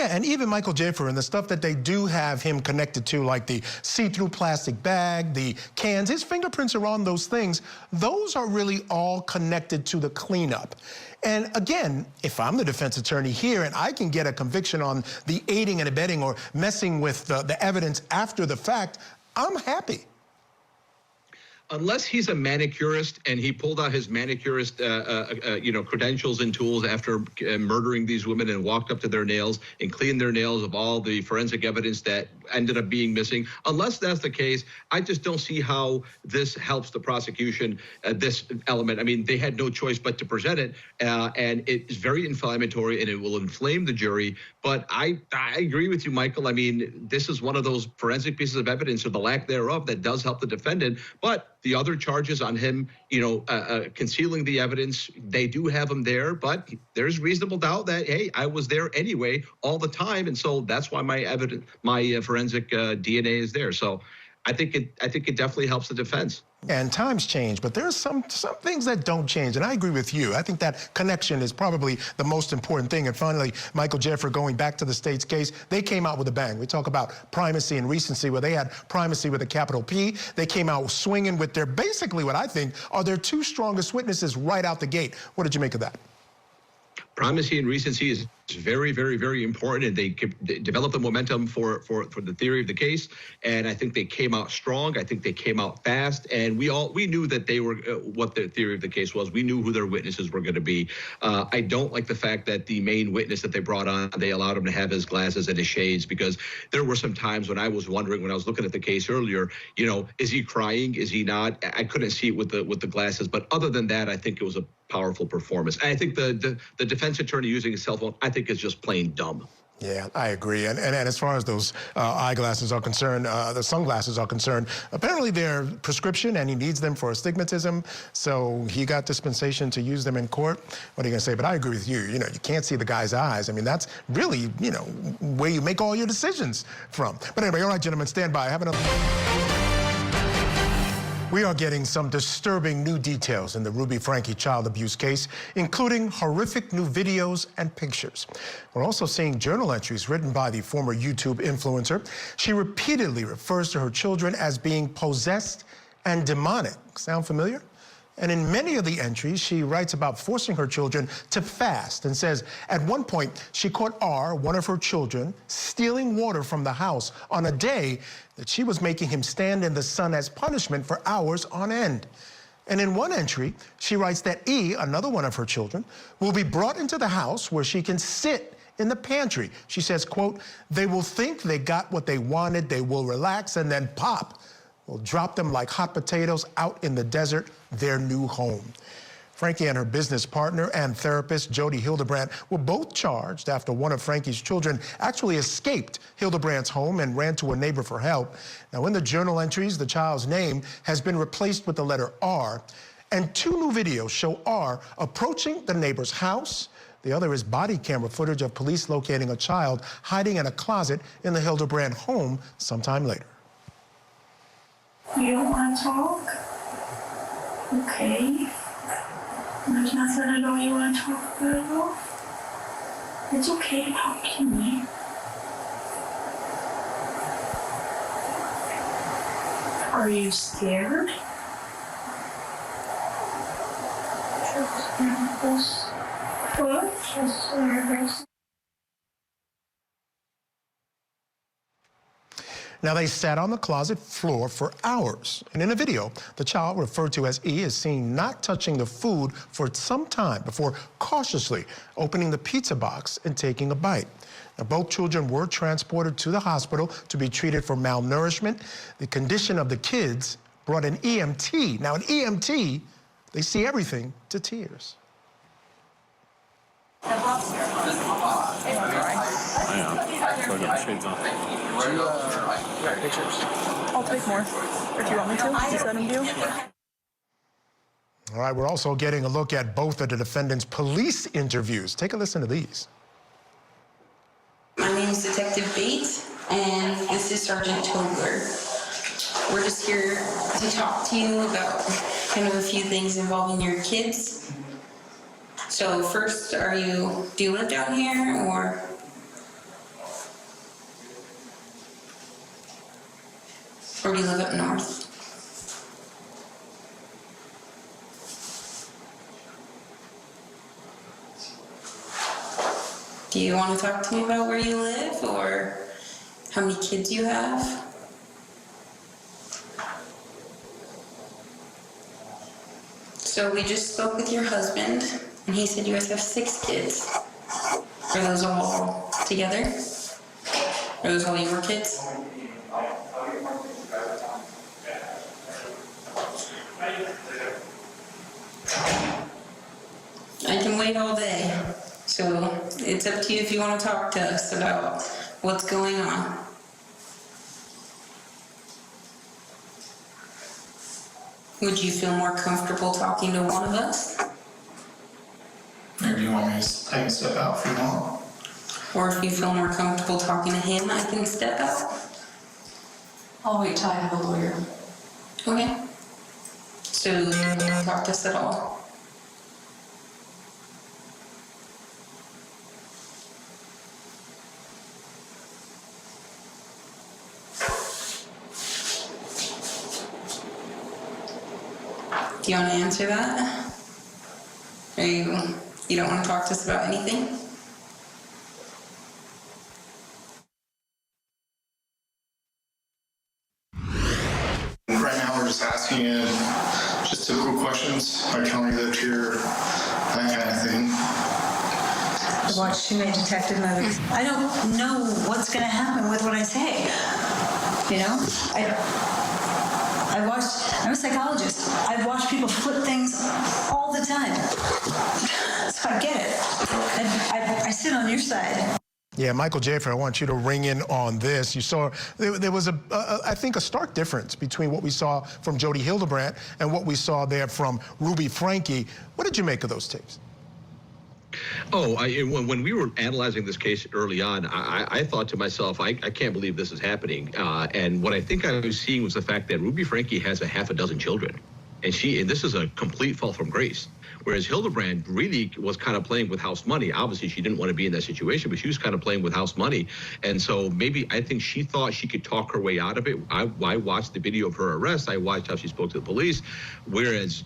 Yeah, and even Michael Jaafar and the stuff that they do have him connected to, like the see-through plastic bag, the cans, his fingerprints are on those things. Those are really all connected to the cleanup. And again, if I'm the defense attorney here and I can get a conviction on the aiding and abetting or messing with the evidence after the fact, I'm happy. Unless he's a manicurist and he pulled out his manicurist, credentials and tools after murdering these women and walked up to their nails and cleaned their nails of all the forensic evidence that ended up being missing. Unless that's the case, I just don't see how this helps the prosecution, this element. I mean, they had no choice but to present it, and it is very inflammatory and it will inflame the jury. But I agree with you, Michael. I mean, this is one of those forensic pieces of evidence, or the lack thereof, that does help the defendant. But the other charges on him, concealing the evidence, they do have him there, but there's reasonable doubt that, hey, I was there anyway all the time, and so that's why my evidence, my forensic DNA is there. So I think it definitely helps the defense. And times change, but there's some things that don't change, and I agree with you. I think that connection is probably the most important thing. And finally, Michael Jaafar, going back to the state's case, they came out with a bang. We talk about primacy and recency, where they had primacy with a capital P. They came out swinging with their, basically what I think are their two strongest witnesses right out the gate. What did you make of that? Primacy and recency is very, very, very important, and they develop the momentum for the theory of the case. And I think they came out strong. I think they came out fast, and we knew that they were what the theory of the case was. We knew who their witnesses were going to be. I don't like the fact that the main witness that they brought on, they allowed him to have his glasses and his shades, because there were some times when I was wondering, when I was looking at the case earlier, is he crying? Is he not? I couldn't see it with the glasses, but other than that, I think it was a powerful performance. And I think the defense attorney using his cell phone, I think, is just plain dumb. Yeah, I agree. And as far as those eyeglasses are concerned, the sunglasses are concerned, apparently they're prescription and he needs them for astigmatism. So he got dispensation to use them in court. What are you going to say? But I agree with you. You can't see the guy's eyes. I mean, that's really, where you make all your decisions from. But anyway, all right, gentlemen, stand by. I have another. We are getting some disturbing new details in the Ruby Franke child abuse case, including horrific new videos and pictures. We're also seeing journal entries written by the former YouTube influencer. She repeatedly refers to her children as being possessed and demonic. Sound familiar? And in many of the entries, she writes about forcing her children to fast and says at one point she caught R, one of her children, stealing water from the house on a day that she was making him stand in the sun as punishment for hours on end. And in one entry, she writes that E, another one of her children, will be brought into the house where she can sit in the pantry. She says, quote, "They will think they got what they wanted, they will relax, and then pop. Will drop them like hot potatoes out in the desert, their new home." Franke and her business partner and therapist, Jody Hildebrandt, were both charged after one of Franke's children actually escaped Hildebrandt's home and ran to a neighbor for help. Now, in the journal entries, the child's name has been replaced with the letter R, and two new videos show R approaching the neighbor's house. The other is body camera footage of police locating a child hiding in a closet in the Hildebrandt home sometime later. You don't want to talk? Okay. There's nothing I know you want to talk about. It's okay to talk to me. Are you scared? Just nervous. What? Just nervous. Now, they sat on the closet floor for hours. And in a video, the child, referred to as E, is seen not touching the food for some time before cautiously opening the pizza box and taking a bite. Now, both children were transported to the hospital to be treated for malnourishment. The condition of the kids brought an EMT. Now, an EMT, they see everything to tears. Pictures. I'll take more. Or do you want me to? Is that in view? All right, we're also getting a look at both of the defendants' police interviews. Take a listen to these. My name is Detective Bates, and this is Sergeant Tobler. We're just here to talk to you about kind of a few things involving your kids. So first, do you live down here, or? Or do you live up north? Do you want to talk to me about where you live or how many kids you have? So we just spoke with your husband, and he said you guys have 6 kids. Are those all together? Are those all your kids? I can wait all day. So it's up to you if you want to talk to us about what's going on. Would you feel more comfortable talking to one of us? Maybe you want me to take a step out if you want. Or if you feel more comfortable talking to him, I can step out. I'll wait till I have a lawyer. Okay. So you don't want to talk to us at all? Do you want to answer that? Or you don't want to talk to us about anything? Right now we're just asking you just typical questions, like how long you lived here, that kind of thing. I watched too many detective movies. I don't know what's going to happen with what I say. You know, I'm a psychologist. I've watched people flip things all the time. So I get it. I sit on your side. Yeah, Michael Jaafar, I want you to ring in on this. You saw there was I think a stark difference between what we saw from Jody Hildebrandt and what we saw there from Ruby Franke. What did you make of those tapes? Oh, when we were analyzing this case early on, I thought to myself, I can't believe this is happening. And what I think I was seeing was the fact that Ruby Franke has a half a dozen children. And this is a complete fall from grace. Whereas Hildebrandt really was kind of playing with house money. Obviously, she didn't want to be in that situation, but she was kind of playing with house money. And so I think she thought she could talk her way out of it. I watched the video of her arrest. I watched how she spoke to the police. Whereas,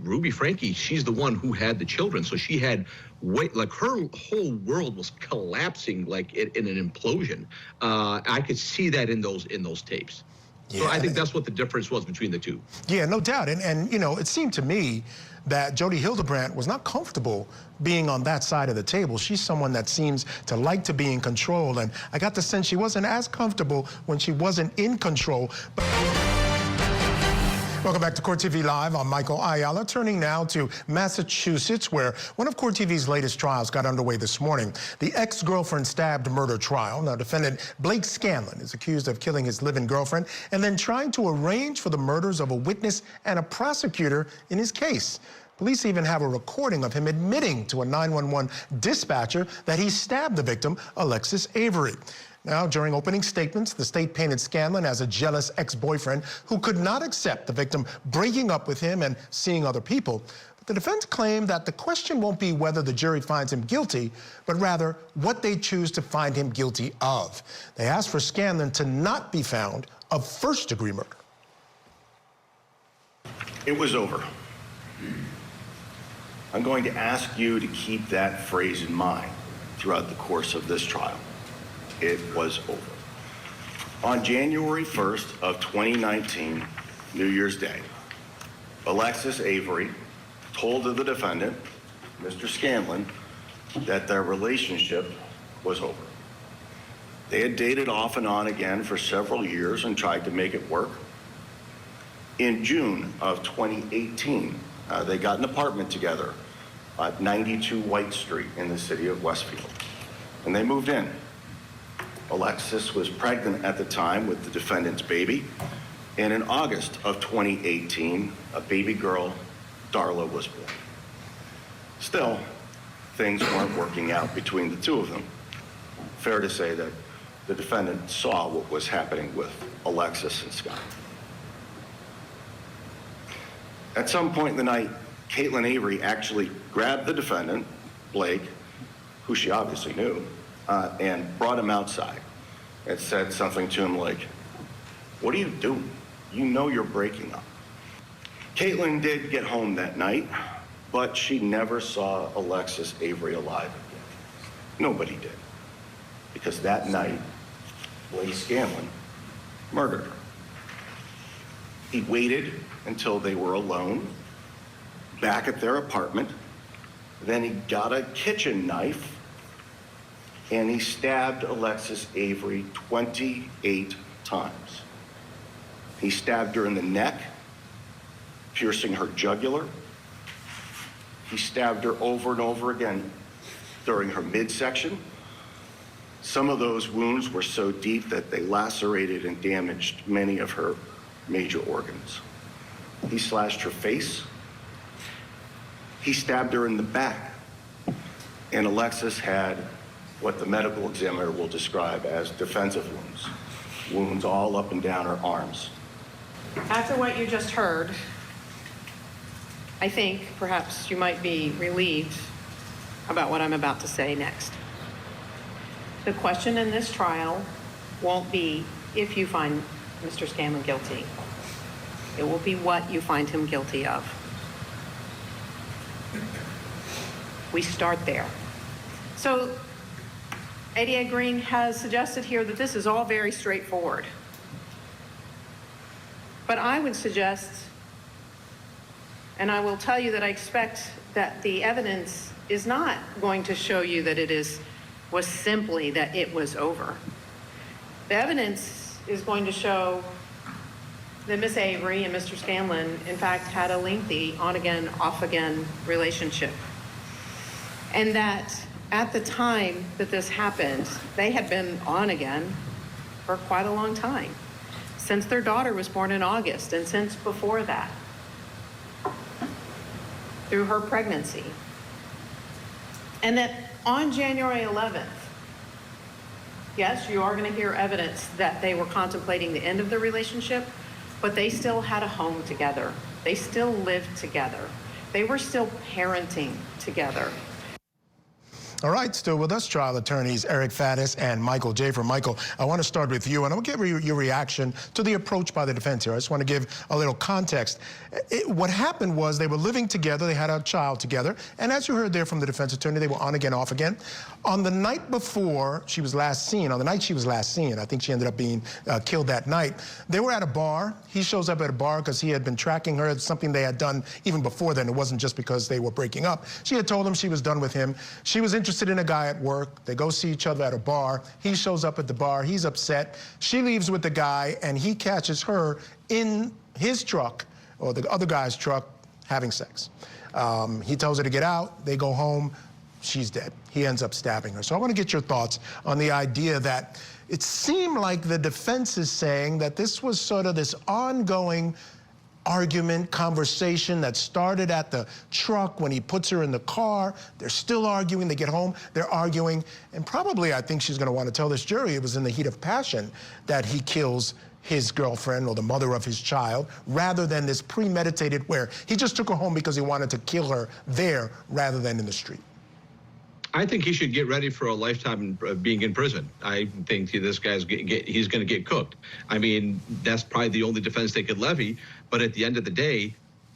Ruby Franke, she's the one who had the children. So she had her whole world was collapsing like in an implosion. I could see that in those tapes. Yeah. So I think that's what the difference was between the two. Yeah, no doubt. And it seemed to me that Jody Hildebrandt was not comfortable being on that side of the table. She's someone that seems to like to be in control, and I got the sense she wasn't as comfortable when she wasn't in control. Welcome back to Court TV Live. I'm Michael Ayala, turning now to Massachusetts, where one of Court TV's latest trials got underway this morning. The ex-girlfriend stabbed murder trial. Now, defendant Blake Scanlon is accused of killing his live-in girlfriend and then trying to arrange for the murders of a witness and a prosecutor in his case. Police even have a recording of him admitting to a 911 dispatcher that he stabbed the victim, Alexis Avery. Now, during opening statements, the state painted Scanlon as a jealous ex-boyfriend who could not accept the victim breaking up with him and seeing other people. But the defense claimed that the question won't be whether the jury finds him guilty, but rather what they choose to find him guilty of. They asked for Scanlon to not be found of first-degree murder. It was over. I'm going to ask you to keep that phrase in mind throughout the course of this trial. It was over. On January 1st of 2019, New Year's Day, Alexis Avery told the defendant, Mr. Scanlon, that their relationship was over. They had dated off and on again for several years and tried to make it work. In June of 2018, they got an apartment together at 92 White Street in the city of Westfield, and they moved in. Alexis was pregnant at the time with the defendant's baby, and in August of 2018, a baby girl, Darla, was born. Still, things weren't working out between the two of them. Fair to say that the defendant saw what was happening with Alexis and Scott. At some point in the night, Caitlin Avery actually grabbed the defendant, Blake, who she obviously knew, and brought him outside and said something to him like, What are you doing? You know you're breaking up. Caitlin did get home that night, but she never saw Alexis Avery alive again. Nobody did. Because that night, Blake Scanlon murdered her. He waited until they were alone, back at their apartment. Then he got a kitchen knife and he stabbed Alexis Avery 28 times. He stabbed her in the neck, piercing her jugular. He stabbed her over and over again during her midsection. Some of those wounds were so deep that they lacerated and damaged many of her major organs. He slashed her face. He stabbed her in the back. And Alexis had what the medical examiner will describe as defensive wounds, wounds all up and down her arms. After what you just heard, I think perhaps you might be relieved about what I'm about to say next. The question in this trial won't be if you find Mr. Scanlon guilty. It will be what you find him guilty of. We start there. So ADA Green has suggested here that this is all very straightforward. But I would suggest, and I will tell you that I expect that the evidence is not going to show you that was simply that it was over. The evidence is going to show that Miss Avery and Mr. Scanlon, in fact, had a lengthy on-again, off-again relationship. And that at the time that this happened, they had been on again for quite a long time, since their daughter was born in August and since before that, through her pregnancy. And that on January 11th, yes, you are going to hear evidence that they were contemplating the end of the relationship, but they still had a home together. They still lived together. They were still parenting together. All right, still with us, trial attorneys Eric Faddis and Michael Jaafar. Michael, I want to start with you, and I'll give you your reaction to the approach by the defense here. I just want to give a little context. What happened was they were living together, they had a child together, and as you heard there from the defense attorney, they were on again, off again. On the night before she was last seen, I think she ended up being killed that night, they were at a bar. He shows up at a bar because he had been tracking her. It's something they had done even before then. It wasn't just because they were breaking up. She had told him she was done with him. She was interested in a guy at work. They go see each other at a bar. He shows up at the bar. He's upset. She leaves with the guy, and he catches her in his truck, or the other guy's truck, having sex. He tells her to get out. They go home. She's dead. He ends up stabbing her. So I want to get your thoughts on the idea that it seemed like the defense is saying that this was sort of this ongoing argument, conversation that started at the truck when he puts her in the car. They're still arguing. They get home, they're arguing. And probably, I think she's going to want to tell this jury, it was in the heat of passion that he kills his girlfriend or the mother of his child, rather than this premeditated where he just took her home because he wanted to kill her there rather than in the street. I think he should get ready for a lifetime of being in prison. I think this guy's he's going to get cooked. I mean, that's probably the only defense they could levy. But at the end of the day,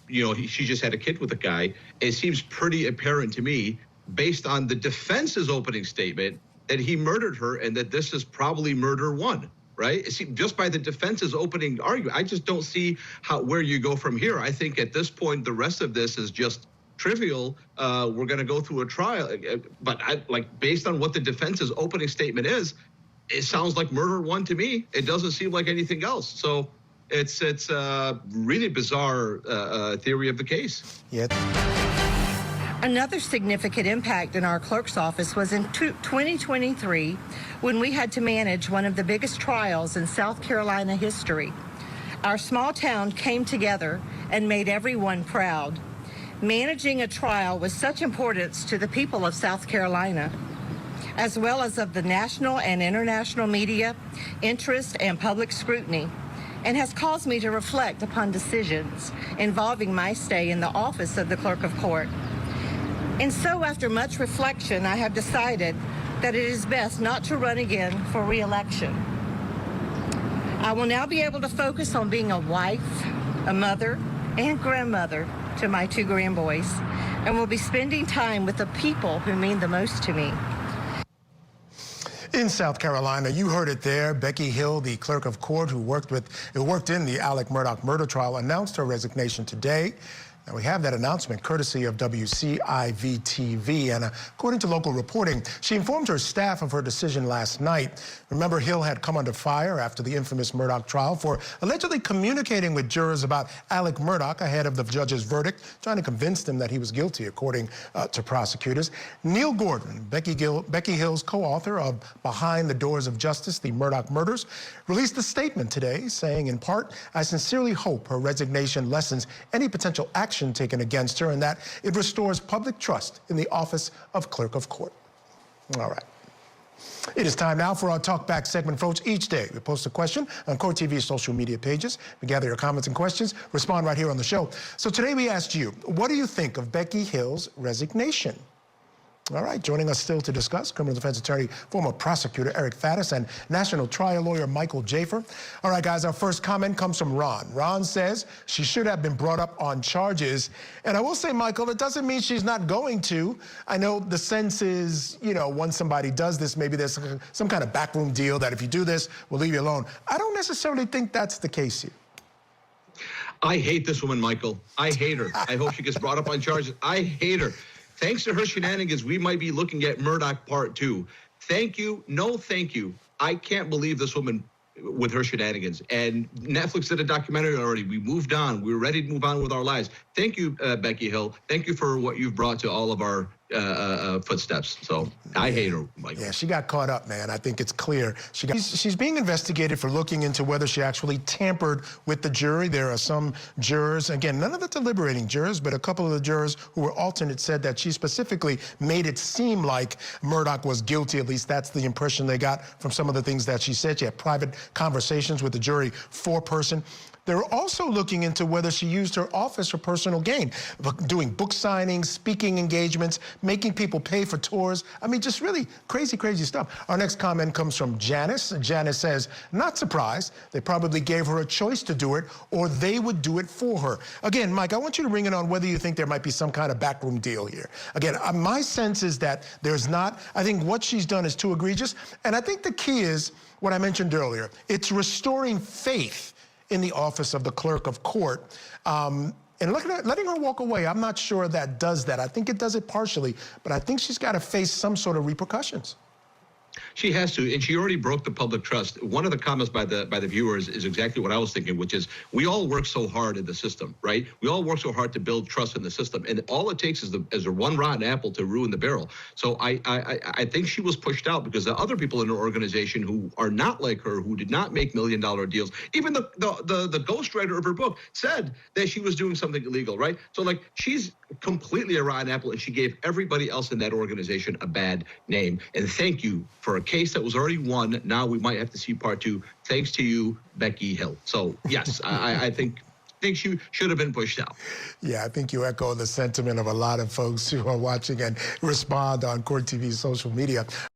you know, she just had a kid with a guy. It seems pretty apparent to me, based on the defense's opening statement, that he murdered her and that this is probably murder one, right? See, just by the defense's opening argument, I just don't see where you go from here. I think at this point, the rest of this is just trivial. We're going to go through a trial, but based on what the defense's opening statement is, it sounds like murder one to me. It doesn't seem like anything else. So it's a really bizarre theory of the case. Yeah. Another significant impact in our clerk's office was in 2023, when we had to manage one of the biggest trials in South Carolina history. Our small town came together and made everyone proud. Managing a trial with such importance to the people of South Carolina, as well as of the national and international media, interest and public scrutiny, and has caused me to reflect upon decisions involving my stay in the office of the Clerk of Court. And so, after much reflection, I have decided that it is best not to run again for re-election. I will now be able to focus on being a wife, a mother, and grandmother to my 2 grandboys, and will be spending time with the people who mean the most to me. In South Carolina, you heard it there. Becky Hill, the clerk of court who worked in the Alec Murdaugh murder trial, announced her resignation today. Now, we have that announcement courtesy of WCIV-TV, and according to local reporting, she informed her staff of her decision last night. Remember, Hill had come under fire after the infamous Murdaugh trial for allegedly communicating with jurors about Alec Murdaugh ahead of the judge's verdict, trying to convince them that he was guilty, according to prosecutors. Neil Gordon, Becky Hill's co-author of Behind the Doors of Justice, The Murdaugh Murders, released a statement today saying, in part, I sincerely hope her resignation lessens any potential action taken against her and that it restores public trust in the office of clerk of court. All right. It is time now for our Talk Back segment, folks. Each day, we post a question on Court TV's social media pages. We gather your comments and questions, respond right here on the show. So today we asked you, what do you think of Becky Hill's resignation? All right, joining us still to discuss, criminal defense attorney, former prosecutor Eric Faddis, and national trial lawyer Michael Jaafar. All right, guys, our first comment comes from Ron. Ron says she should have been brought up on charges. And I will say, Michael, it doesn't mean she's not going to. I know the sense is, you know, once somebody does this, maybe there's some kind of backroom deal that if you do this, we'll leave you alone. I don't necessarily think that's the case here. I hate this woman, Michael. I hate her. I hope she gets brought up on charges. I hate her. Thanks to her shenanigans, we might be looking at Murdaugh Part 2. Thank you. No, thank you. I can't believe this woman with her shenanigans. And Netflix did a documentary already. We moved on. We were ready to move on with our lives. Thank you, Becky Hill. Thank you for what you've brought to all of our footsteps. So I hate her, Michael. Yeah, she got caught up, man. I think it's clear. She's being investigated for looking into whether she actually tampered with the jury. There are some jurors, again, none of the deliberating jurors, but a couple of the jurors who were alternate said that she specifically made it seem like Murdaugh was guilty. At least that's the impression they got from some of the things that she said. She had private conversations with the jury foreperson. They're also looking into whether she used her office for personal gain, doing book signings, speaking engagements, making people pay for tours. I mean, just really crazy, crazy stuff. Our next comment comes from Janice. Janice says, not surprised. They probably gave her a choice to do it, or they would do it for her. Again, Mike, I want you to ring in on whether you think there might be some kind of backroom deal here. Again, my sense is that there's not. I think what she's done is too egregious. And I think the key is what I mentioned earlier. It's restoring faith in the office of the clerk of court. And letting her walk away, I'm not sure that does that. I think it does it partially, but I think she's got to face some sort of repercussions. She has to, and she already broke the public trust. One of the comments by the viewers is exactly what I was thinking, which is we all work so hard in the system, right? We all work so hard to build trust in the system, and all it takes is a one rotten apple to ruin the barrel. So I think she was pushed out because the other people in her organization who are not like her, who did not make $1 million deals, even the ghostwriter of her book said that she was doing something illegal, right? So like she's completely a rotten apple, and she gave everybody else in that organization a bad name. And thank you for a case that was already won. Now we might have to see part 2. Thanks to you, Becky Hill. So yes, I think she should have been pushed out. Yeah, I think you echo the sentiment of a lot of folks who are watching and respond on Court TV's social media.